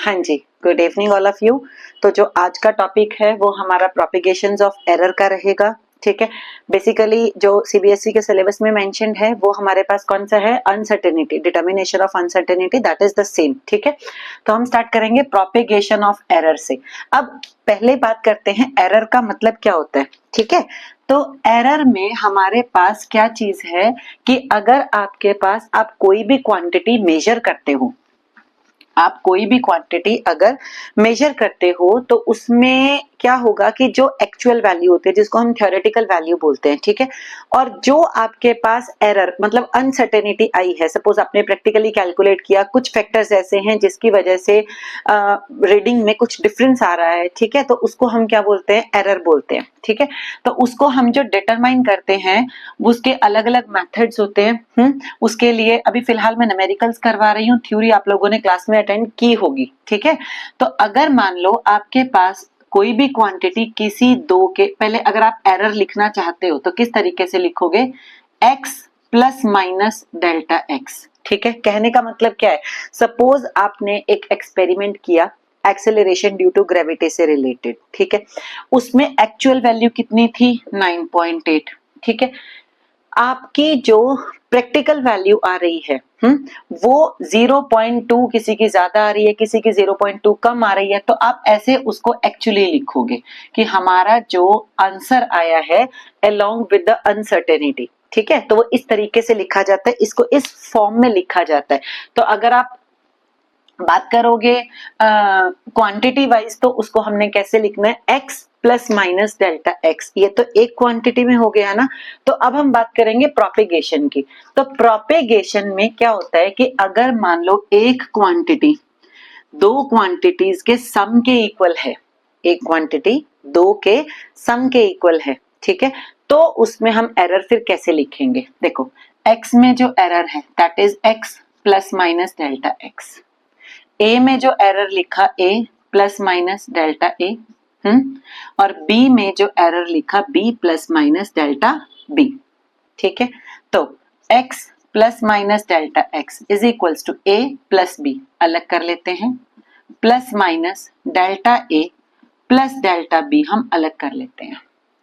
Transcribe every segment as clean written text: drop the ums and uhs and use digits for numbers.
हाँ जी, good evening all of you. तो जो आज का टॉपिक है वो हमारा प्रोपिगेशंस ऑफ एरर का रहेगा। ठीक है, बेसिकली जो सीबीएसई के सिलेबस में मेंशन्ड है वो हमारे पास कौन सा है, uncertainty, determination of uncertainty, that is the same. ठीक है, तो हम स्टार्ट करेंगे प्रोपिगेशन ऑफ एरर से। अब पहले बात करते हैं एरर का मतलब क्या होता है। ठीक है, तो एरर में हमारे पास क्या चीज है कि अगर आपके पास आप कोई भी क्वांटिटी मेजर करते हो, आप कोई भी क्वांटिटी अगर मेजर करते हो तो उसमें क्या होगा कि जो एक्चुअल वैल्यू होती है जिसको हम थ्योरेटिकल वैल्यू बोलते हैं, ठीक है, और जो आपके पास एरर मतलब अनसर्टेनिटी आई है, सपोज आपने प्रैक्टिकली कैलकुलेट किया, कुछ फैक्टर्स ऐसे हैं जिसकी वजह से रीडिंग में कुछ डिफरेंस आ रहा है, ठीक है, तो उसको हम क्या बोलते हैं, एरर बोलते हैं। ठीक है, तो उसको हम जो डिटरमाइन करते हैं उसके अलग अलग मेथड्स होते हैं। उसके लिए अभी फिलहाल मैं न्यूमेरिकल्स करवा रही हूँ, थ्योरी आप लोगों ने क्लास में अटेंड की होगी। ठीक है, तो अगर मान लो आपके पास कोई भी क्वांटिटी किसी दो के, पहले अगर आप एरर लिखना चाहते हो तो किस तरीके से लिखोगे, x plus minus delta x। ठीक है, कहने का मतलब क्या है, सपोज आपने एक एक्सपेरिमेंट किया एक्सेलरेशन ड्यू टू ग्रेविटी से रिलेटेड, ठीक है, उसमें एक्चुअल वैल्यू कितनी थी, 9.8। ठीक है, आपकी जो प्रैक्टिकल वैल्यू आ रही है वो 0.2, किसी की ज्यादा आ रही है, किसी की 0.2 कम आ रही है, तो आप ऐसे उसको एक्चुअली लिखोगे कि हमारा जो आंसर आया है अलोंग विद द अनसर्टेनिटी। ठीक है, तो वो इस तरीके से लिखा जाता है, इसको इस फॉर्म में लिखा जाता है। तो अगर आप बात करोगे क्वांटिटी वाइज तो उसको हमने कैसे लिखना है, x plus minus delta x, ये तो एक क्वांटिटी में हो गया ना। तो अब हम बात करेंगे प्रोपेगेशन की। तो प्रोपेगेशन में क्या होता है कि अगर मान लो एक क्वांटिटी दो क्वांटिटीज के सम के इक्वल है, एक क्वांटिटी दो के सम के इक्वल है, ठीक है, तो उसमें हम एरर फिर कैसे लिखेंगे, देखो x में जो एरर है that is x plus minus delta x, a में जो एरर लिखा a plus minus delta a, और b में जो एरर लिखा b plus minus delta b। ठीक है, तो x plus minus delta x is equals to a plus b, अलग कर लेते हैं, plus minus delta a plus delta b हम अलग कर लेते हैं।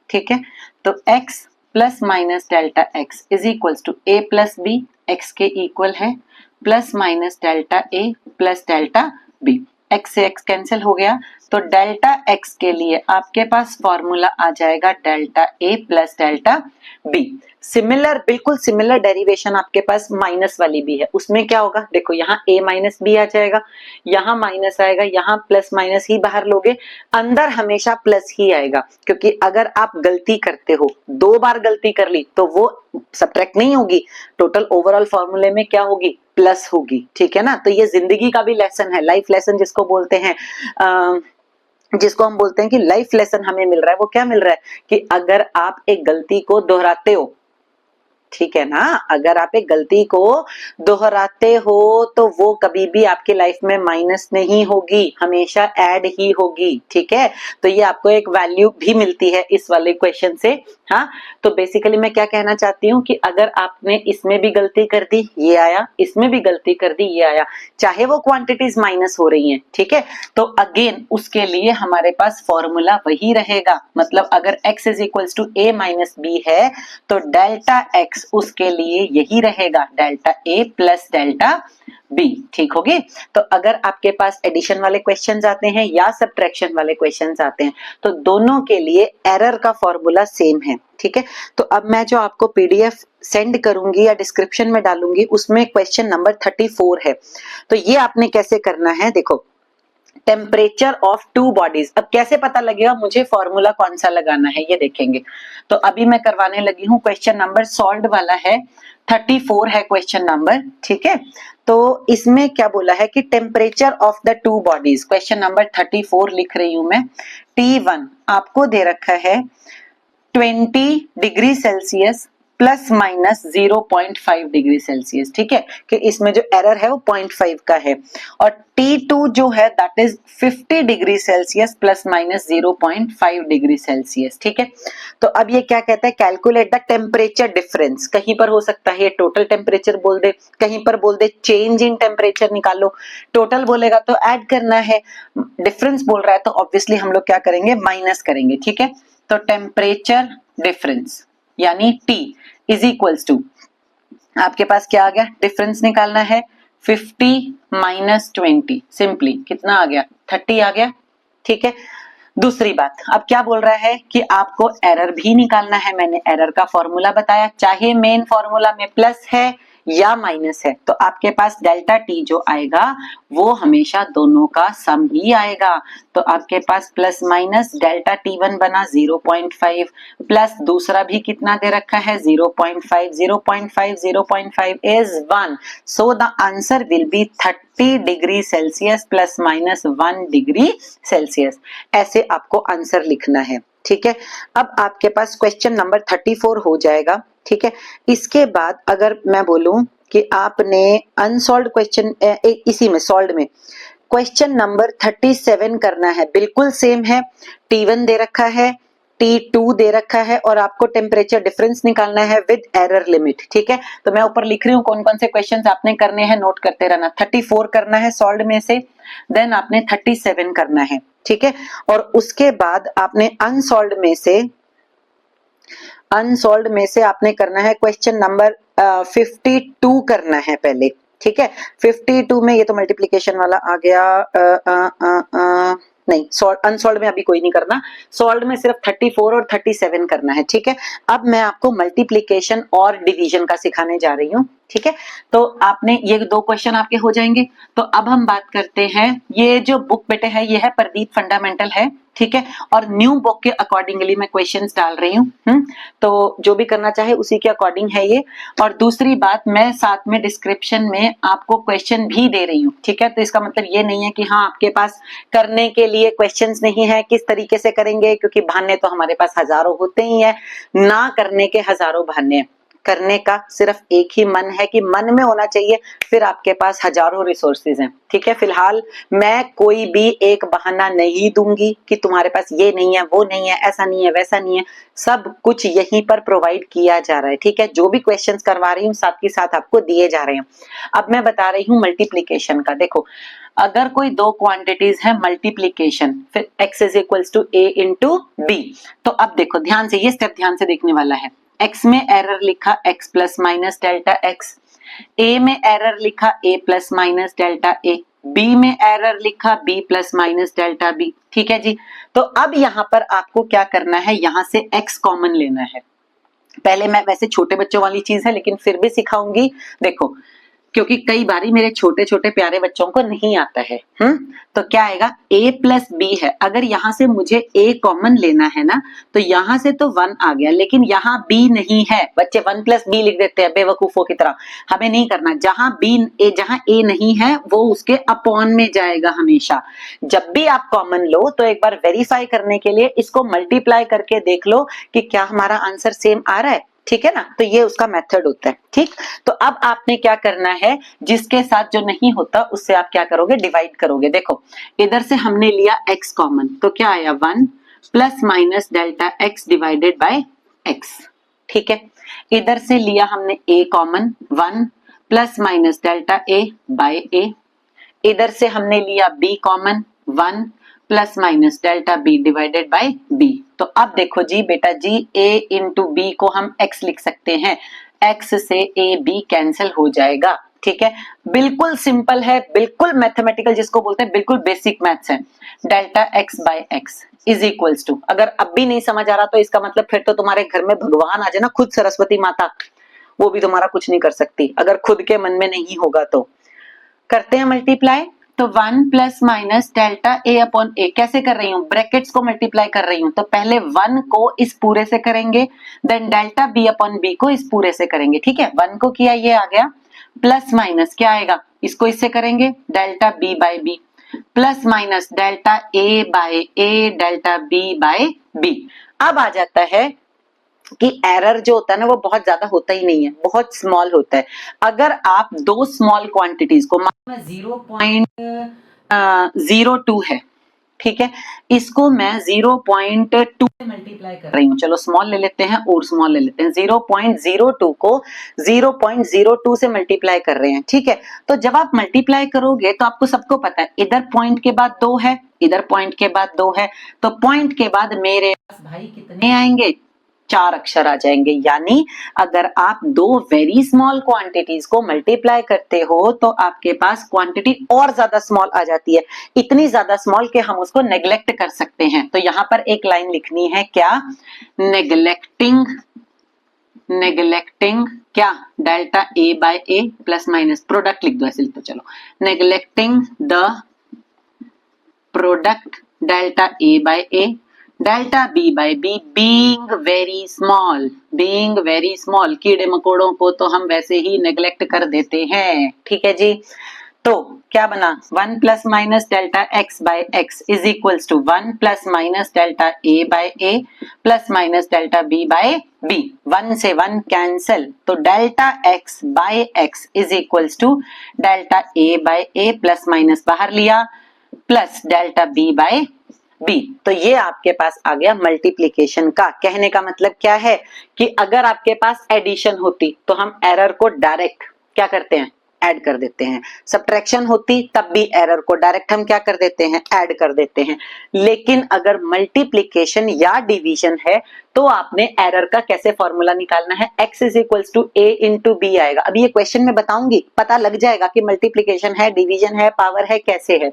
ठीक है, तो x plus minus delta x is equals to a plus b, x के इक्वल है, plus minus delta a plus delta b, x से x कैंसिल हो गया, तो डेल्टा x के लिए आपके पास फॉर्मूला आ जाएगा delta a plus delta b। Similar, बिल्कुल सिमिलर डेरिवेशन आपके पास माइनस वाली भी है, उसमें क्या होगा, देखो यहाँ a माइनस b आ जाएगा, यहाँ माइनस आएगा, यहाँ प्लस माइनस ही बाहर लोगे, अंदर हमेशा प्लस ही आएगा, क्योंकि अगर आप गलती करते हो, दो बार गलती कर ली तो वो सब्ट्रैक्ट नहीं होगी, टोटल ओवरऑल फॉर्मूले में क्या होगी, प्लस होगी। ठीक है ना, तो ये जिंदगी का भी लेसन है, लाइफ लेसन जिसको बोलते हैं, जिसको हम बोलते हैं कि लाइफ लेसन हमें मिल रहा है, वो क्या मिल रहा है कि अगर आप एक गलती को दोहराते हो, ठीक है ना, अगर आप एक गलती को दोहराते हो तो वो कभी भी आपकी लाइफ में माइनस नहीं होगी, हमेशा ऐड ही होगी। ठीक है, तो ये आपको एक वैल्यू भी मिलती है इस वाले क्वेश्चन से। हाँ, तो बेसिकली मैं क्या कहना चाहती हूँ कि अगर आपने इसमें भी गलती कर दी ये आया, इसमें भी गलती कर दी ये आया, चाहे वो क्वांटिटीज माइनस हो रही हैं, ठीक है, तो अगेन उसके लिए हमारे पास फॉर्मूला वही रहेगा, मतलब अगर x is equals to a minus b है तो डेल्टा x उसके लिए यही रहेगा, delta a plus delta b। ठीक होगी, तो अगर आपके पास एडिशन वाले क्वेश्चंस आते हैं या सब्ट्रैक्शन वाले क्वेश्चंस आते हैं तो दोनों के लिए एरर का फॉर्मूला सेम है। ठीक है, तो अब मैं जो आपको पीडीएफ सेंड करूंगी या डिस्क्रिप्शन में डालूंगी उसमें क्वेश्चन नंबर 34 है, तो ये आपने कैसे करना है, देखो टेम्परेचर ऑफ टू बॉडीज। अब कैसे पता लगेगा मुझे फॉर्मूला कौन सा लगाना है, ये देखेंगे। तो अभी मैं करवाने लगी हूँ, क्वेश्चन नंबर सॉल्व वाला है, 34 है क्वेश्चन नंबर। ठीक है, तो इसमें क्या बोला है कि temperature of the two bodies, question number 34 लिख रही हूं मैं। T1 आपको दे रखा है 20 degree Celsius plus minus 0.5 degree Celsius, ठीक है, कि इसमें जो एरर है वो 0.5 का है। और T2 जो है that is 50 degree Celsius plus minus 0.5 degree Celsius, ठीक है। तो अब ये क्या कहता है, कैलकुलेट द टेम्परेचर डिफरेंस। कहीं पर हो सकता है टोटल टेम्परेचर बोल दे, कहीं पर बोल दे चेंज इन टेम्परेचर निकालो। टोटल बोलेगा तो ऐड करना है, डिफरेंस बोल रहा है तो ऑब्वियसली हम लोग क्या करेंगे, माइनस करेंगे, ठीक है। तो टेम्परेचर डिफरेंस यानी T इज इक्वल्स टू, आपके पास क्या आ गया, डिफरेंस निकालना है 50 माइनस 20, सिंपली कितना आ गया, 30 आ गया, ठीक है। दूसरी बात, अब क्या बोल रहा है कि आपको एरर भी निकालना है। मैंने एरर का फॉर्मूला बताया, चाहे मेन फॉर्मूला में प्लस है या माइनस है, तो आपके पास डेल्टा टी जो आएगा वो हमेशा दोनों का सम ही आएगा। तो आपके पास प्लस माइनस डेल्टा T1 बना 0.5 प्लस दूसरा भी कितना दे रखा है 0.5, 0.5, 0.5 is 1, so the answer will be 30 degree Celsius plus minus 1 degree Celsius. ऐसे आपको आंसर लिखना है, ठीक है। अब आपके पास क्वेश्चन नंबर 34 हो जाएगा, ठीक है। इसके बाद अगर मैं बोलूं कि आपने अनसॉल्व्ड क्वेश्चन इसी में सॉल्व्ड में क्वेश्चन नंबर 37 करना है, बिल्कुल सेम है, T1 दे रखा है, T2 दे रखा है और आपको टेम्परेचर डिफरेंस निकालना है विद एरर लिमिट, ठीक है। तो मैं ऊपर लिख रही हूँ कौन कौन से क्वेश्चंस आपने करने हैं, नोट करते रहना। 34 करना है सॉल्व्ड में से, देन आपने 37 करना है, ठीक है। और उसके बाद आपने अनसॉल्व्ड में से आपने करना है क्वेश्चन नंबर 52 करना है पहले, ठीक है। 52 में ये तो मल्टीप्लीकेशन वाला आ गया, नहीं अनसॉल्व में अभी कोई नहीं करना, सॉल्व में सिर्फ 34 और 37 करना है, ठीक है। अब मैं आपको मल्टीप्लीकेशन और डिवीजन का सिखाने जा रही हूँ, ठीक है। तो आपने ये दो क्वेश्चन आपके हो जाएंगे। तो अब हम बात करते हैं, ये जो बुक बेटे है ये है प्रदीप फंडामेंटल है, ठीक है। और न्यू बुक के अकॉर्डिंगली मैं क्वेश्चंस डाल रही हूँ, तो जो भी करना चाहे उसी के अकॉर्डिंग है ये। और दूसरी बात, मैं साथ में डिस्क्रिप्शन में आपको क्वेश्चन भी दे रही हूँ, ठीक है। तो इसका मतलब ये नहीं है कि हाँ आपके पास करने के लिए क्वेश्चंस नहीं है, किस तरीके से करेंगे, क्योंकि बहाने तो हमारे पास हजारों होते ही है, ना करने के हजारों बहाने हैं। करने का सिर्फ एक ही मन है कि मन में होना चाहिए, फिर आपके पास हजारों रिसोर्सेज हैं, ठीक है। फिलहाल मैं कोई भी एक बहाना नहीं दूंगी कि तुम्हारे पास ये नहीं है, वो नहीं है, ऐसा नहीं है, वैसा नहीं है, सब कुछ यहीं पर प्रोवाइड किया जा रहा है, ठीक है। जो भी क्वेश्चंस करवा रही हूँ साथ के साथ आपको दिए जा रहे हैं। अब मैं बता रही हूँ मल्टीप्लीकेशन का। देखो, अगर कोई दो क्वांटिटीज है मल्टीप्लीकेशन, फिर x is equals to a into b. तो अब देखो ध्यान से, ये स्टेप ध्यान से देखने वाला है। x में एरर लिखा x plus minus delta x, a में एरर लिखा a plus minus delta a, b में एरर लिखा b plus minus delta b, ठीक है जी। तो अब यहाँ पर आपको क्या करना है, यहाँ से x कॉमन लेना है। पहले मैं, वैसे छोटे बच्चों वाली चीज है लेकिन फिर भी सिखाऊंगी, देखो, क्योंकि कई बारी मेरे छोटे छोटे प्यारे बच्चों को नहीं आता है। तो क्या आएगा, a प्लस बी है, अगर यहाँ से मुझे a कॉमन लेना है ना, तो यहाँ से तो 1 आ गया, लेकिन यहाँ b नहीं है। बच्चे 1 प्लस बी लिख देते हैं बेवकूफों की तरह, हमें नहीं करना। जहाँ a नहीं है वो उसके अपॉन में जाएगा हमेशा। जब भी आप कॉमन लो तो एक बार वेरीफाई करने के लिए इसको मल्टीप्लाई करके देख लो कि क्या हमारा आंसर सेम आ रहा है, ठीक है ना। तो ये उसका मेथड होता है, ठीक। तो अब आपने क्या करना है, जिसके साथ जो नहीं होता उससे आप क्या करोगे, डिवाइड करोगे। देखो, इधर से हमने लिया x कॉमन, तो क्या आया 1 plus minus delta x divided by x, ठीक है। इधर से लिया हमने a common, 1 plus minus delta a by a। इधर से हमने लिया b common, 1 plus minus delta b divided by b। तो अब देखो जी बेटा जी, a इंटू बी को हम x लिख सकते हैं, x से a b कैंसिल हो जाएगा, ठीक है। बिल्कुल सिंपल है, बिल्कुल मैथमेटिकल जिसको बोलते हैं, बिल्कुल बेसिक मैथ्स है। Delta x by x is equals to, अगर अब भी नहीं समझ आ रहा तो इसका मतलब फिर तो तुम्हारे घर में भगवान आ जाए ना, खुद सरस्वती माता, वो भी तुम्हारा कुछ नहीं कर सकती अगर खुद के मन में नहीं होगा तो। करते हैं मल्टीप्लाई, तो 1 plus minus delta a upon a, कैसे कर रही हूँ, ब्रैकेट्स को मल्टीप्लाई कर रही हूँ। तो पहले 1 को इस पूरे से करेंगे, then delta b upon b को इस पूरे से करेंगे, ठीक है। 1 को किया, ये आ गया, प्लस माइनस क्या आएगा, इसको इससे करेंगे, delta b by b, plus minus delta a by a delta b by b। अब आ जाता है कि एरर जो होता है ना वो बहुत ज्यादा होता ही नहीं है, बहुत स्मॉल होता है। अगर आप दो स्मॉल क्वांटिटीज को, मान लो 0.02 है, ठीक है, इसको मैं 0.2 से मल्टीप्लाई कर रही हूँ, चलो स्मॉल ले लेते हैं और स्मॉल ले लेते हैं, 0.02 को 0.02 से मल्टीप्लाई कर रहे हैं, ठीक है। तो जब आप मल्टीप्लाई करोगे तो आपको सबको पता है इधर पॉइंट के बाद 2 है, इधर पॉइंट के बाद 2 है, तो पॉइंट के बाद मेरे पास भाई कितने आएंगे, 4 अक्षर आ जाएंगे। यानी अगर आप दो वेरी स्मॉल क्वांटिटीज को मल्टीप्लाई करते हो तो आपके पास क्वांटिटी और ज्यादा स्मॉल आ जाती है, इतनी ज्यादा स्मॉल कि हम उसको नेग्लेक्ट कर सकते हैं। तो यहां पर एक लाइन लिखनी है, क्या, नेग्लेक्टिंग क्या, delta a by a plus minus, product लिख दो ऐसे, तो चलो, neglecting the product delta a by a delta b by b being very small, कीड़े मकोड़ों को तो हम वैसे ही नेग्लेक्ट कर देते हैं, ठीक है जी। तो क्या बना, 1 plus minus delta x by x is equals to 1 plus minus delta a by a plus minus delta b by b, 1 से 1 कैंसल, तो delta x by x is equals to delta a by a plus minus बाहर लिया plus delta b by b. तो ये आपके पास आ गया multiplication का। कहने का मतलब क्या है कि अगर आपके पास एडिशन होती तो हम एरर को डायरेक्ट क्या करते हैं, ऐड कर देते हैं। सब्ट्रैक्शन होती तब भी एरर को डायरेक्ट हम क्या कर देते हैं, ऐड कर देते हैं। लेकिन अगर मल्टीप्लिकेशन या डिवीजन है तो आपने एरर का कैसे फॉर्मूला निकालना है, x is equals to a into b आएगा। अभी ये क्वेश्चन में बताऊंगी, पता लग जाएगा कि मल्टीप्लिकेशन है, डिवीजन है, पावर है, कैसे है।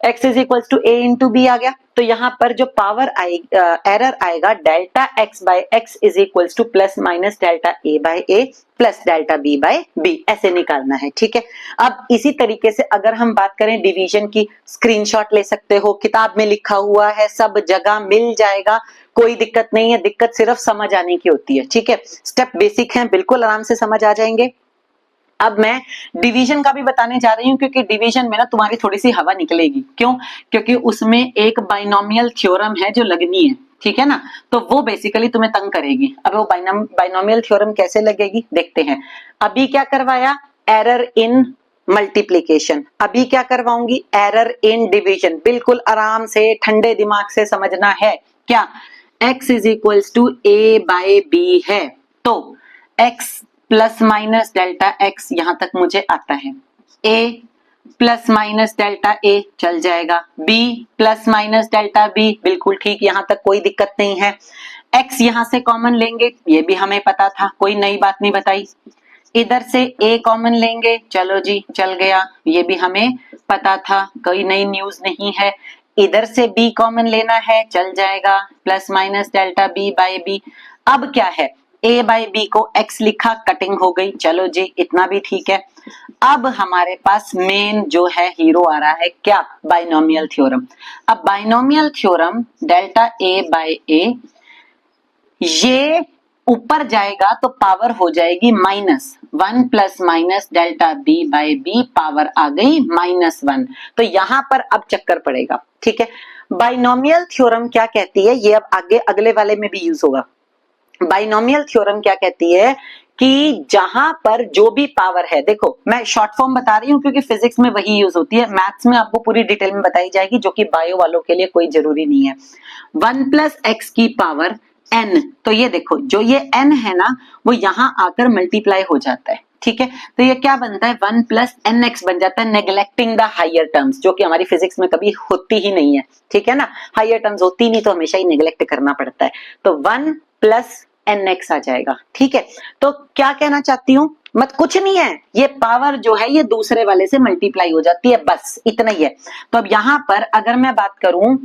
x is equals to a into B आ गया, तो यहाँ पर जो पावर एरर आएगा delta x by x is equals to plus minus delta a by a plus delta b by b, ऐसे निकालना है, ठीक है। अब इसी तरीके से अगर हम बात करें डिवीजन की, स्क्रीनशॉट ले सकते हो, किताब में लिखा हुआ है, सब जगह मिल जाएगा, कोई दिक्कत नहीं है, दिक्कत सिर्फ समझ आने की होती है, ठीक है। स्टेप बेसिक है, बिल्कुल आराम से समझ आ जाएंगे। अब मैं डिवीजन का भी बताने जा रही हूँ, क्योंकि डिवीजन में ना तुम्हारी थोड़ी सी हवा निकलेगी, क्यों, क्योंकि उसमें एक बाइनोमियल थ्योरम है जो लगनी है, ठीक है ना, तो वो बेसिकली तुम्हें तंग करेगी। अब वो बाइनोमियल थ्योरम कैसे लगेगी देखते हैं। अभी क्या करवाया, एरर इन मल्टीप्लीकेशन, अभी क्या करवाऊंगी, एरर इन डिवीजन। बिल्कुल आराम से ठंडे दिमाग से समझना है। क्या, x is equals to a by b है, तो x plus minus delta x यहां तक मुझे आता है, a plus minus delta a चल जाएगा, b plus minus delta b बिल्कुल ठीक, यहां तक कोई दिक्कत नहीं है। x यहां से कॉमन लेंगे, ये भी हमें पता था, कोई नई बात नहीं बताई। इधर से a कॉमन लेंगे, चलो जी चल गया, ये भी हमें पता था, कोई नई न्यूज नहीं है। इधर से b कॉमन लेना है, चल जाएगा, plus minus delta b by b। अब क्या है, a बाय b को x लिखा, कटिंग हो गई, चलो जी इतना भी ठीक है। अब हमारे पास मेन जो है हीरो आ रहा है, क्या, बाइनोमियल थ्योरम। अब binomial theorem delta a by a, ये ऊपर जाएगा तो पावर हो जाएगी minus 1 plus minus delta b by b, power आ गई -1। तो यहां पर अब चक्कर पड़ेगा, ठीक है। बाइनोमियल थ्योरम क्या कहती है, ये अब आगे अगले वाले में भी यूज होगा। बाइनोमियल थ्योरम क्या कहती है कि जहां पर जो भी पावर है, देखो मैं शॉर्ट फॉर्म बता रही हूँ क्योंकि फिजिक्स में वही यूज होती है, मैथ्स में आपको पूरी डिटेल में बताई जाएगी, जो कि बायो वालों के लिए कोई जरूरी नहीं है। 1 प्लस एक्स की पावर n, तो ये देखो जो ये n है ना, वो यहां आकर मल्टीप्लाई हो जाता है, ठीक है। तो ये क्या बनता है, 1 प्लस एन एक्स बन जाता है, नेग्लेक्टिंग द हायर टर्म्स, जो कि हमारी फिजिक्स में कभी होती ही नहीं है, ठीक है ना। हायर टर्म्स होती नहीं तो हमेशा ही नेग्लेक्ट करना पड़ता है। तो 1 प्लस एन एक्स आ जाएगा, ठीक है। तो क्या कहना चाहती हूँ, मत कुछ नहीं है, ये पावर जो है ये दूसरे वाले से मल्टीप्लाई हो जाती है, बस इतना ही है। तो अब यहाँ पर अगर मैं बात करूं,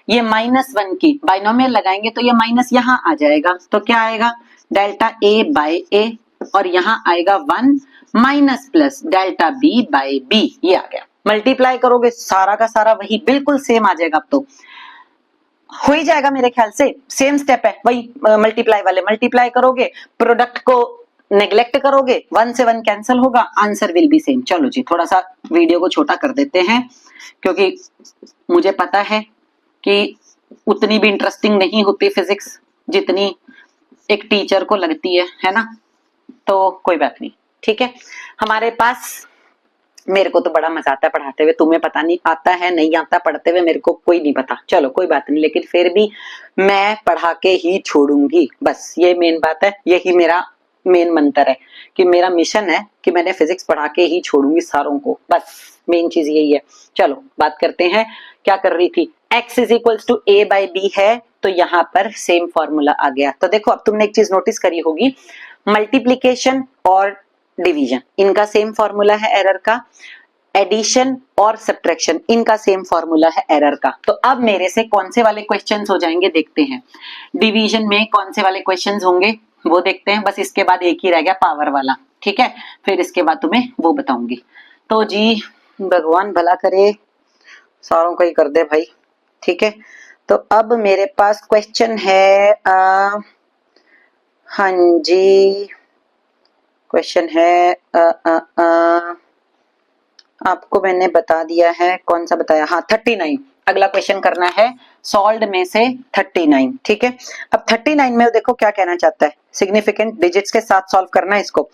ये -1 की बाइनोमियल लगाएंगे तो ये माइनस यहाँ आ जाएगा, तो क्या आएगा, डेल्टा a बाय a, और यहाँ आएगा 1 minus plus delta b by b, ये आ गया। मल्टीप्लाई करोगे सारा का सारा वही बिल्कुल सेम आ जाएगा, अब तो हो ही जाएगा मेरे ख्याल से, सेम स्टेप है वही, मल्टीप्लाई वाले मल्टीप्लाई करोगे, प्रोडक्ट को नेग्लेक्ट करोगे, 1 से 1 कैंसिल होगा, आंसर विल बी सेम। चलो जी थोड़ा सा वीडियो को छोटा कर देते हैं, क्योंकि मुझे पता है कि उतनी भी इंटरेस्टिंग नहीं होती फिजिक्स जितनी एक टीचर को लगती है ना, तो कोई बात नहीं, ठीक है। हमारे पास, मेरे को तो बड़ा मजा आता है पढ़ाते हुए, तुम्हें पता नहीं आता है नहीं आता पढ़ते हुए, मेरे को कोई नहीं पता, चलो कोई बात नहीं, लेकिन फिर भी मैं पढ़ा के ही छोड़ूंगी, बस ये मेन बात है, यही मेरा मेन मंत्र है कि मेरा मिशन है कि मैंने फिजिक्स पढ़ा के ही छोड़ूंगी सारों को, बस मेन चीज यही है। चलो बात करते हैं, क्या कर रही थी, x is equals to a by b है, तो यहाँ पर सेम फॉर्मूला आ गया। तो देखो अब तुमने एक चीज नोटिस करी होगी, मल्टीप्लीकेशन और डिवीजन इनका सेम फॉर्मूला है एरर का, एडिशन और सब्ट्रैक्शन इनका सेम फॉर्मूला है एरर का। तो अब मेरे से कौन से वाले क्वेश्चंस हो जाएंगे देखते हैं, डिवीजन में कौन से वाले क्वेश्चंस होंगे वो देखते हैं, बस इसके बाद एक ही रह गया पावर वाला, ठीक है, फिर इसके बाद तुम्हें वो बताऊंगी। तो जी भगवान भला करे, सारों को ही कर दे भाई, ठीक है। तो अब मेरे पास क्वेश्चन है, हाँ जी क्वेश्चन है, आपको मैंने बता दिया है, कौन सा बताया, हाँ 39, अगला क्वेश्चन करना है सॉल्व्ड में से 39, ठीक है। अब 39 में देखो क्या कहना चाहता है, सिग्निफिकेंट डिजिट्स के साथ सॉल्व करना है इसको।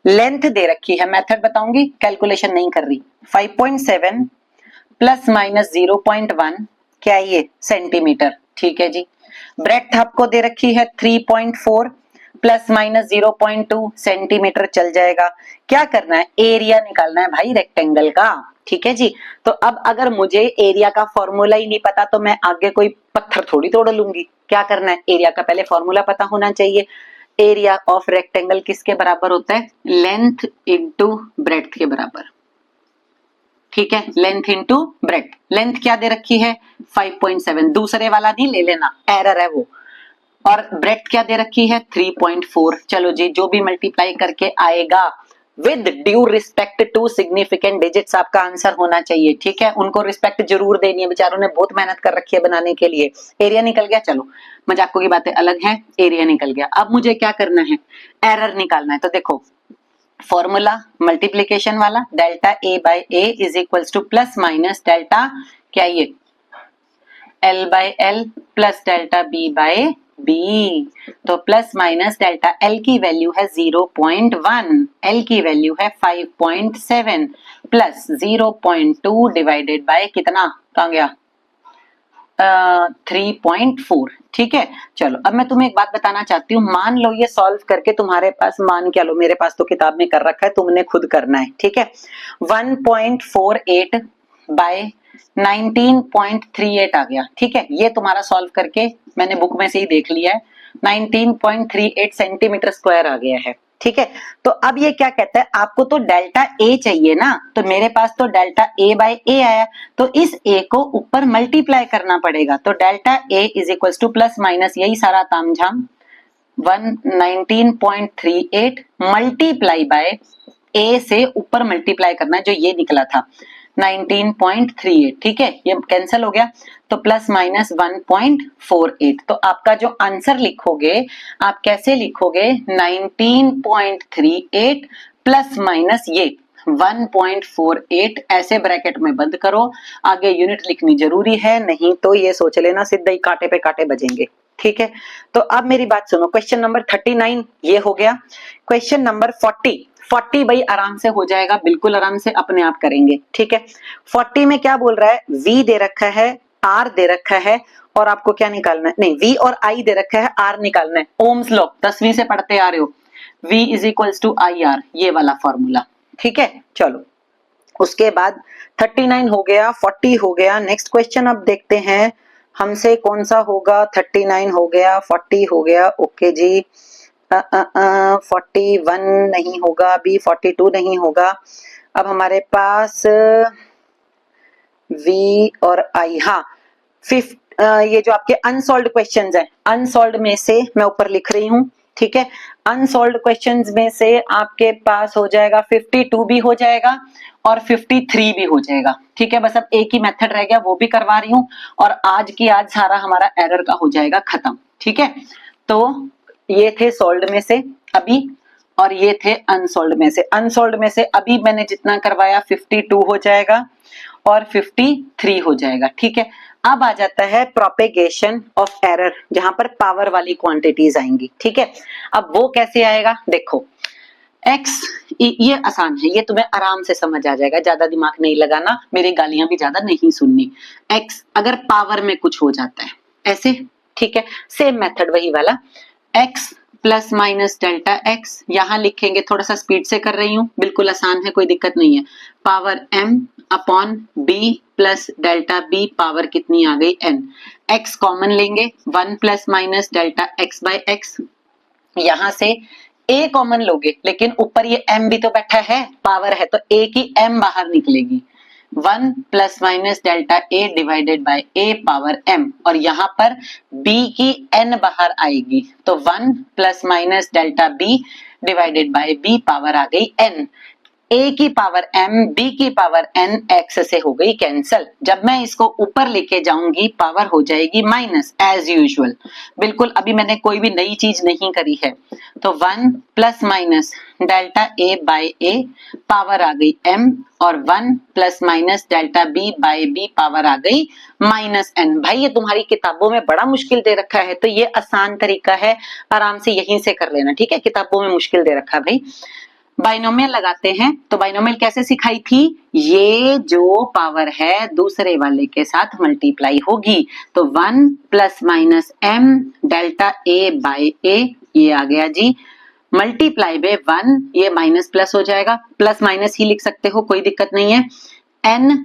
लेंथ दे रखी है, मेथड बताऊंगी, कैलकुलेशन नहीं कर रही। 5.7 प्लस माइनस 0.1 क्या है ये, सेंटीमीटर, ठीक है जी। ब्रेड्थ आपको दे रखी है 3.4 प्लस माइनस 0.2 सेंटीमीटर, चल जाएगा। क्या करना है, एरिया निकालना है भाई रेक्टेंगल का, ठीक है जी। तो अब अगर मुझे एरिया का फॉर्मूला ही नहीं पता तो मैं आगे कोई पत्थर थोड़ी तोड़ लूंगी, क्या करना है, एरिया का पहले फॉर्मूला पता होना चाहिए। एरिया ऑफ रेक्टेंगल किसके बराबर होता है, लेंथ इंटू ब्रेड्थ के बराबर, ठीक है, लेंथ इंटू ब्रेड्थ। लेंथ क्या दे रखी है 5.7, दूसरे वाला नहीं ले लेना, एरर है वो, और ब्रेड्थ क्या दे रखी है 3.4। चलो जी, जो भी मल्टीप्लाई करके आएगा with due respect to significant digits आपका आंसर होना चाहिए, ठीक है, उनको रिस्पेक्ट जरूर देनी है, बेचारों ने बहुत मेहनत कर रखी है बनाने के लिए। एरिया निकल गया, चलो मजाकों की बातें अलग हैं, एरिया निकल गया। अब मुझे क्या करना है, एरर निकालना है। तो देखो फॉर्मूला मल्टीप्लीकेशन वाला, delta a by a is equals to plus minus delta क्या ये l by l plus delta b by b. तो प्लस माइनस डेल्टा एल की वैल्यू है 0.1, एल की वैल्यू है 5.7 प्लस 0.2 डिवाइडेड बाय कितना, कहाँ गया 3.4, ठीक है। चलो अब मैं तुम्हें एक बात बताना चाहती हूँ, मान लो ये सॉल्व करके तुम्हारे पास, मान क्या लो, मेरे पास तो किताब में कर रखा है, तुमने खुद करना है, ठीक है। 1.48 बाय 19.38 आ गया, ठीक है, ये तुम्हारा सॉल्व करके मैंने बुक में से ही देख लिया है, 19.38 सेंटीमीटर स्क्वायर आ गया है, ठीक है। तो अब ये क्या कहता है, आपको तो डेल्टा ए चाहिए ना, तो मेरे पास तो डेल्टा ए बाई ए आया, तो इस ए को ऊपर मल्टीप्लाई करना पड़ेगा। तो delta A is equals to plus minus यही सारा तामझाम 19.38 मल्टीप्लाई बाय ए से ऊपर मल्टीप्लाई करना है, जो ये निकला था 19.38, ठीक है, ये कैंसिल हो गया, तो प्लस माइनस 1.48। तो आपका जो आंसर लिखोगे आप कैसे लिखोगे, 19.38 प्लस माइनस ये 1.48, ऐसे ब्रैकेट में बंद करो, आगे यूनिट लिखनी जरूरी है, नहीं तो ये सोच लेना सीधा ही कांटे पे कांटे बजेंगे, ठीक है। तो अब मेरी बात सुनो, क्वेश्चन नंबर 39 ये हो गया। क्वेश्चन नंबर 40 भाई आराम से हो जाएगा, बिल्कुल आराम से अपने आप करेंगे, ठीक है। 40 में क्या बोल रहा है, V दे रखा है, R दे रखा है, और आपको क्या निकालना है, नहीं V और I दे रखा है, R निकालना है। ओम्स लॉ 10वीं से पढ़ते आ रहे हो, V is equals to IR, ये वाला फॉर्मूला, ठीक है। चलो उसके बाद 39 हो गया, 40 हो गया, नेक्स्ट क्वेश्चन अब देखते हैं हमसे कौन सा होगा। 39 हो गया, 40 हो गया, ओके जी। 41 नहीं होगा, अभी 42 नहीं होगा। अब हमारे पास V और I, हाँ ये जो आपके अनसॉल्व्ड क्वेश्चंस हैं, अनसॉल्व्ड में से मैं ऊपर लिख रही हूँ, ठीक है। अनसॉल्व्ड क्वेश्चंस में से आपके पास हो जाएगा 52 भी हो जाएगा और 53 भी हो जाएगा, ठीक है। बस अब एक ही मेथड रह गया, वो भी करवा रही हूँ, और आज की आज सारा हमारा एरर का हो जाएगा खत्म, ठीक है। तो ये थे सॉल्व्ड में से अभी, और ये थे अनसॉल्व्ड में से। अनसॉल्व्ड में से अभी मैंने जितना करवाया 52 हो जाएगा, और 53 हो जाएगा। ठीक है, अब आ जाता है प्रोपेगेशन ऑफ एरर, जहां पर पावर वाली क्वांटिटीज आएंगी। ठीक है, अब वो कैसे आएगा, देखो x, ये आसान है, ये तुम्हें आराम से समझ आ जाएगा, ज्यादा दिमाग नहीं लगाना, मेरी गालियां भी ज्यादा नहीं सुननी। x अगर पावर में कुछ हो जाता है ऐसे, ठीक है, सेम मेथड वही वाला, x plus minus delta x, यहां लिखेंगे, थोड़ा सा स्पीड से कर रही हूं, बिल्कुल आसान है, कोई दिक्कत नहीं है, power m upon b plus delta b, power कितनी आ गई n, x कॉमन लेंगे, 1 plus minus delta x by x, यहां से a कॉमन लोगे, लेकिन ऊपर ये m भी तो बैठा है, पावर है तो a की m बाहर निकलेगी, 1 plus minus delta a divided by a power m, और यहाँ पर b की n बाहर आएगी, तो 1 plus minus delta b divided by b, power आ गई n, a की पावर m, b की पावर n, x से हो गई कैंसल। जब मैं इसको ऊपर लेके जाऊंगी पावर हो जाएगी माइनस, एज यूजुअल, बिल्कुल अभी मैंने कोई भी नई चीज नहीं करी है, तो 1 plus minus delta a by a, power आ गई m, और 1 plus minus delta b by b, power आ गई माइनस n। भाई ये तुम्हारी किताबों में बड़ा मुश्किल दे रखा है, तो ये आसान तरीका है, आराम से यहीं से कर लेना। ठीक है, किताबों में मुश्किल दे रखा है भाई। बाइनोमियल लगाते हैं, तो बाइनोमियल कैसे सिखाई थी, ये जो पावर है दूसरे वाले के साथ मल्टीप्लाई होगी, तो 1 plus minus m delta a by a, ये आ गया जी, मल्टीप्लाई बाय 1, ये माइनस प्लस हो जाएगा, प्लस माइनस ही लिख सकते हो, कोई दिक्कत नहीं है, n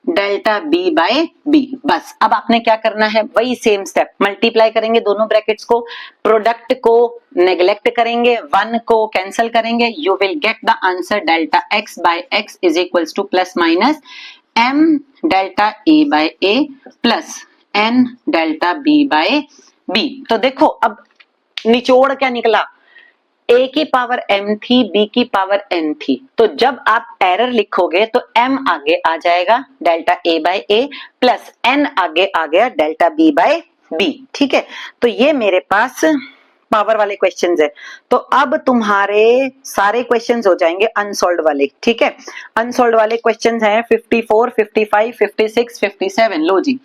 delta b by b। बस अब आपने क्या करना है, वही सेम स्टेप, मल्टीप्लाई करेंगे दोनों ब्रैकेट्स को, प्रोडक्ट को नेग्लेक्ट करेंगे, 1 को कैंसिल करेंगे, you will get the answer delta x by x is equals to plus minus m delta a by a plus n delta b by b। तो देखो अब निचोड़ क्या निकला, a की पावर m थी, b की पावर n थी, तो जब आप एरर लिखोगे तो m आगे आ जाएगा delta a by a plus n आगे आ गया डेल्टा b बाय b। ठीक है, तो ये मेरे पास पावर वाले क्वेश्चंस है, तो अब तुम्हारे सारे क्वेश्चंस हो जाएंगे अनसॉल्व्ड वाले। ठीक है, अनसॉल्व्ड वाले क्वेश्चंस हैं 54, 55, 56, 57। लो जी,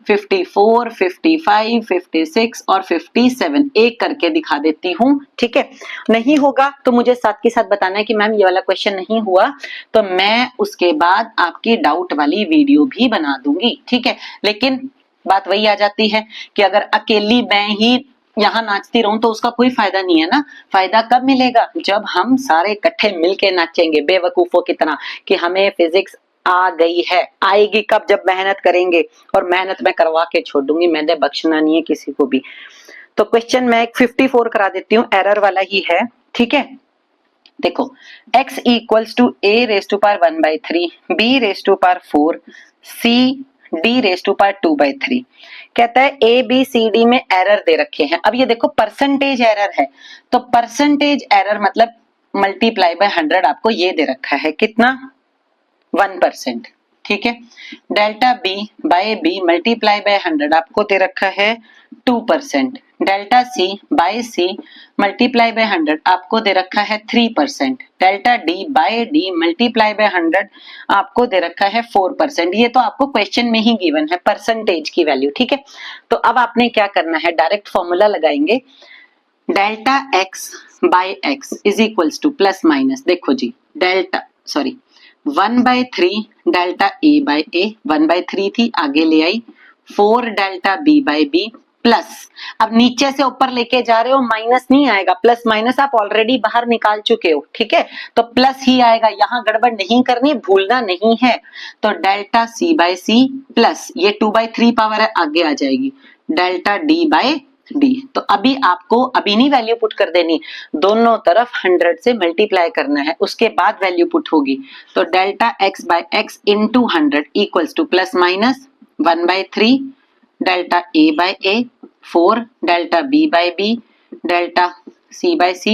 54, 55, 56 और 57 एक करके दिखा देती हूँ। ठीक है, नहीं होगा तो मुझे साथ के साथ बताना है कि मैम ये वाला क्वेश्चन नहीं हुआ, तो मैं उसके बाद आपकी डाउट वाली वीडियो भी बना दूंगी। ठीक है, लेकिन बात वही आ जाती है कि अगर अकेली मैं ही यहाँ नाचती रहूं तो उसका कोई फायदा नहीं है ना। फायदा कब मिलेगा, जब हम सारे इकट्ठे मिलके नाचेंगे बेवकूफों की तरह कि हमें फिजिक्स आ गई है। आएगी कब, जब मेहनत करेंगे, और मेहनत मैं करवा के छोड़ दूंगी, मैंने बख्शना नहीं है किसी को भी। तो क्वेश्चन मैं 54 करा देती हूँ, एरर वाला ही है। ठीक है, देखो x equals to a raise to power 1/3, b raise to power 4, c d raise to power 2/3। कहता है a b c d में एरर दे रखे हैं। अब ये देखो परसेंटेज एरर है, तो परसेंटेज एरर मतलब मल्टीप्लाई बाय 100 आपको ये दे रखा है, कितना, 1%। ठीक है, delta b by b multiply by 100 आपको दे रखा है 2%। Delta c by c multiply by 100 आपको दे रखा है 3%। Delta d by d multiply by 100 आपको दे रखा है 4%। ये तो आपको क्वेश्चन में ही गिवन है परसेंटेज की वैल्यू। ठीक है, तो अब आपने क्या करना है, डायरेक्ट फॉर्मूला लगाएंगे, delta x by x is equals to plus minus, देखो जी, delta 1/3 delta a by a, 1/3 थी आगे ले आई, 4 delta b by b plus, अब नीचे से ऊपर लेके जा रहे हो माइनस नहीं आएगा, प्लस माइनस आप ऑलरेडी बाहर निकाल चुके हो। ठीक है, तो प्लस ही आएगा, यहाँ गड़बड़ नहीं करनी, भूलना नहीं है। तो delta c by c plus ये 2/3 पावर है आगे आ जाएगी, डेल्टा d बाय d। तो अभी आपको अभी नहीं वैल्यू पुट कर देनी, दोनों तरफ 100 से मल्टीप्लाई करना है, उसके बाद वैल्यू पुट होगी। तो delta x by x into 100 equals to plus minus 1/3 delta a by a, 4 delta b by b, delta c by c,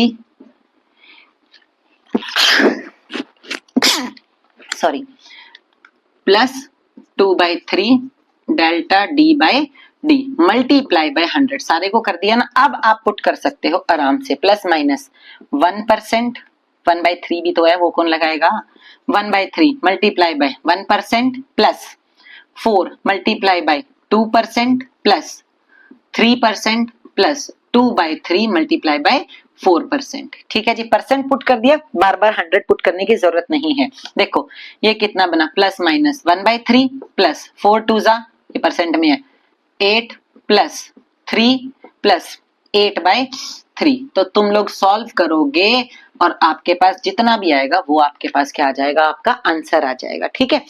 sorry, plus 2/3 delta d by d multiply by 100। सारे को कर दिया ना, अब आप put कर सकते हो आराम से, प्लस माइनस 1%, 1/3 भी तो है, वो कौन लगाएगा? 1/3 multiply by 1% plus 4 multiply by 2% plus 3% plus 2/3 multiply by 4%। ठीक है जी, परसेंट पुट कर दिया, बार बार 100 पुट करने की जरूरत नहीं है। देखो ये कितना बना, प्लस माइनस 1/3 प्लस 4 2 जा, ये परसेंट में है 8 प्लस 3 प्लस 8/3। तो तुम लोग सॉल्व करोगे और आपके पास जितना भी आएगा वो आपके पास क्या आ जाएगा, आपका आंसर आ जाएगा। ठीक है,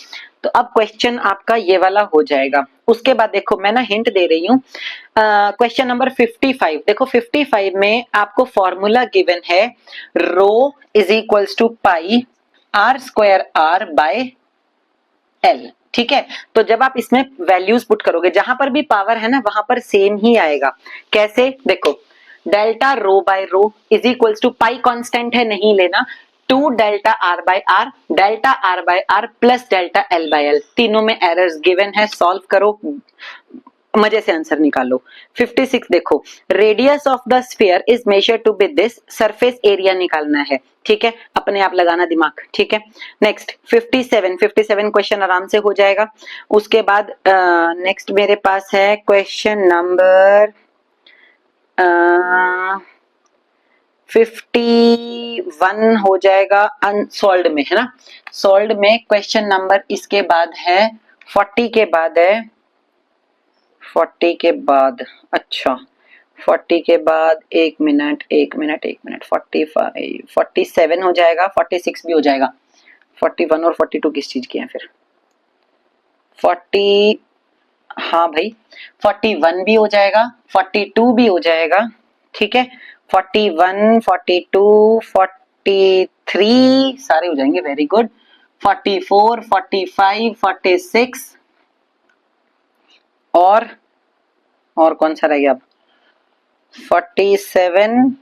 तो अब क्वेश्चन आपका ये वाला हो जाएगा। उसके बाद देखो मैं ना हिंट दे रही हूँ, क्वेश्चन नंबर 55। देखो 55 में आपको फॉर्मूला गिवन है rho is equals to pi R square R by L. ठीक है, तो जब आप इसमें वैल्यूज पुट करोगे, जहां पर भी पावर है ना वहां पर सेम ही आएगा। कैसे? देखो delta rho by rho is equals to pi constant है, नहीं लेना, 2 delta r by r, delta r by r plus delta l by l. तीनों में एरर्स गिवन है, सॉल्व करो, मजे से आंसर निकालो। 56 देखो, radius of the sphere is measured to be this, surface area निकालना है। ठीक है, अपने आप लगाना दिमाग। ठीक है, नेक्स्ट 57 क्वेश्चन आराम से हो जाएगा। उसके बाद नेक्स्ट मेरे पास है क्वेश्चन नंबर 51 हो जाएगा, अनसॉल्व्ड में है ना। सॉल्व्ड में क्वेश्चन नंबर इसके बाद है 40 के बाद है 40 के बाद, अच्छा 40 के बाद एक मिनट 45 47 हो जाएगा, 46 भी हो जाएगा। 41 और 42 किस चीज के हैं फिर? 40, हाँ भाई 41 भी हो जाएगा, 42 भी हो जाएगा। ठीक है, 41 42 43 सारे हो जाएंगे, वेरी गुड। 44 45 46 और कौन सा रह गया अब? 47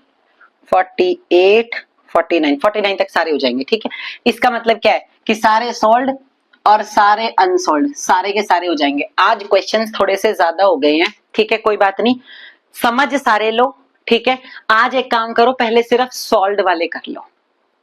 48 49 तक सारे हो जाएंगे। ठीक है, इसका मतलब क्या है कि सारे सोल्ड और सारे अनसोल्ड सारे के सारे हो जाएंगे। आज क्वेश्चंस थोड़े से ज्यादा हो गए हैं। ठीक है, कोई बात नहीं, समझ सारे लो। ठीक है, आज एक काम करो, पहले सिर्फ सॉल्व वाले कर लो।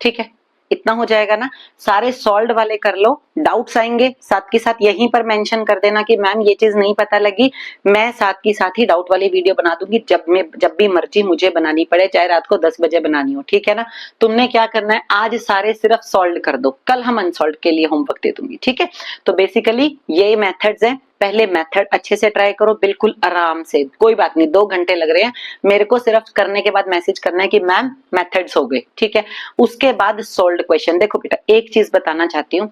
ठीक है, इतना हो जाएगा ना, सारे सॉल्व वाले कर लो। डाउट्स आएंगे साथ के साथ यहीं पर मेंशन कर देना कि मैम ये चीज नहीं पता लगी, मैं साथ की साथ ही डाउट वाली वीडियो बना दूंगी, जब भी मर्जी मुझे बनानी पड़े, चाहे रात को 10 बजे बनानी हो। ठीक है ना, तुमने क्या करना है, आज सारे सिर्फ सॉल्व कर दो, कल हम अनसॉल्व के लिए होमवर्क दे दूंगी। ठीक है, तो बेसिकली ये मेथड्स हैं। पहले मेथड अच्छे से ट्राई करो, बिल्कुल आराम से, कोई बात नहीं, 2 घंटे लग रहे हैं, मेरे को सिर्फ करने के बाद मैसेज करना है कि मैम मेथड्स हो गए। ठीक है, उसके बाद सोल्व्ड क्वेश्चन। देखो बेटा, एक चीज बताना चाहती हूँ,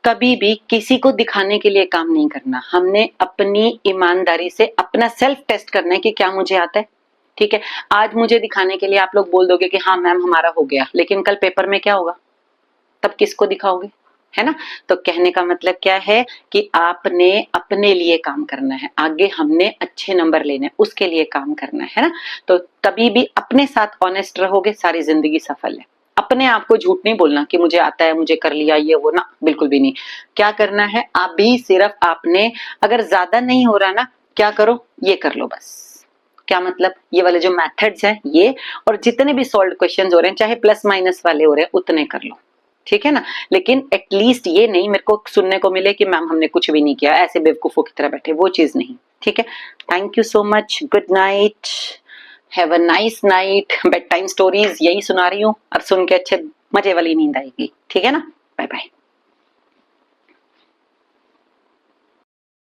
कभी भी किसी को दिखाने के लिए काम नहीं करना, हमने अपनी ईमानदारी से अपना सेल्फ टेस्ट करना है कि क्या मुझे आता है। ठीक है, आज मुझे दिखाने के लिए आप लोग बोल दोगे कि हाँ मैम हमारा हो गया, लेकिन कल पेपर में क्या होगा, तब किसको दिखाओगे, है ना। तो कहने का मतलब क्या है कि आपने अपने लिए काम करना है, आगे हमने अच्छे नंबर लेने, उसके लिए काम करना है ना। तो तभी भी अपने साथ ऑनेस्ट रहोगे, सारी जिंदगी सफल है। अपने आप को झूठ नहीं बोलना कि मुझे आता है, मुझे कर लिया, ये वो ना, बिल्कुल भी नहीं। क्या करना है, आप भी सिर्फ आपने, अगर ज्यादा नहीं हो रहा ना, क्या करो, ये कर लो बस। क्या मतलब, ये वाले जो मेथड्स हैं ये, और जितने भी सॉल्व क्वेश्चंस हो रहे हैं, चाहे प्लस माइनस वाले हो रहे हैं, उतने कर लो। ठीक है ना, लेकिन एटलीस्ट ये नहीं मेरे को सुनने को मिले कि मैम हमने कुछ भी नहीं किया, ऐसे बेवकूफों की तरह बैठे, वो चीज नहीं। ठीक है, thank you so much, good night, have a nice night. Bed time stories यही सुना रही हूँ, अब सुन के अच्छे मजे वाली नींद आएगी। ठीक है ना, बाय बाय।